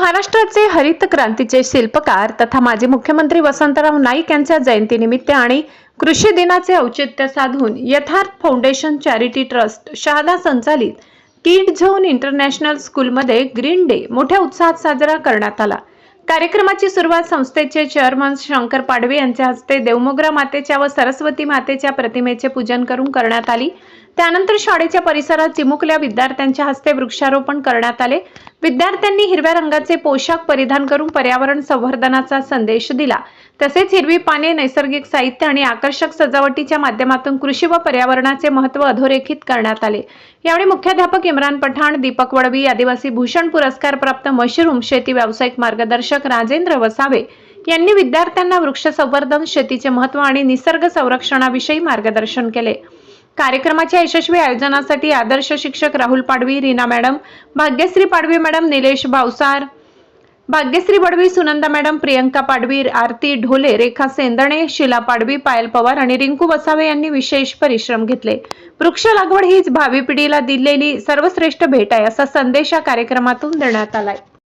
महाराष्ट्राचे हरित क्रांतीचे शिल्पकार तथा माजी मुख्यमंत्री वसंतराव नाईक यांच्या जयंतीनिमित्त आणि कृषी दिनाचे औचित्य साधून यथार्थ फाउंडेशन चॅरिटी ट्रस्ट शहादा संचालित किड झोन इंटरनॅशनल स्कूलमध्ये ग्रीन डे मोठ्या उत्साहात साजरा करण्यात आला। कार्यक्रमाची सुरुवात संस्थेचे चेअरमन शंकर पाडवी यांच्या हस्ते देवमोगरा मातेच्या व सरस्वती मातेच्या प्रतिमेचे पूजन करून करण्यात आली। त्यानंतर शाळेच्या परिसरात चिमुकल्या विद्यार्थ्यांच्या हस्ते वृक्षारोपण करण्यात आले। विद्यार्थ्यांनी हिरव्या रंगाचे पोशाख परिधान करून पर्यावरण संवर्धनाचा संदेश दिला। तसेच हिरवी पाने, नैसर्गिक साहित्य आणि आकर्षक सजावटीच्या माध्यमातून कृषी व पर्यावरणाचे महत्त्व अधोरेखित करण्यात आले। यावेळी मुख्याध्यापक इम्रान पठाण, दीपक वडवी, आदिवासी भूषण पुरस्कार प्राप्त मशरूम शेती व्यावसायिक मार्गदर्शक राजेंद्र वसावे यांनी विद्यार्थ्यांना वृक्ष संवर्धन, शेतीचे महत्त्व आणि निसर्ग संरक्षणाविषयी मार्गदर्शन केले। कार्यक्रमाच्या यशस्वी आयोजनासाठी आदर्श शिक्षक Rahul Padvi, Reena madam, Bhagyashree Padvi madam, Nilesh Bhavsar, Bhagyashree Badvi, Sunanda madam, Priyanka Padvi, Aarti Dhole, Rekha Sendane, Shila Padvi, Payal Pawar आणि रिंकू वसावे यांनी विशेष परिश्रम घेतले। वृक्ष लागवड हीच भावी पिढीला दिलेली सर्वश्रेष्ठ भेट आहे असा संदेश या कार्यक्रमातून देण्यात आलाय।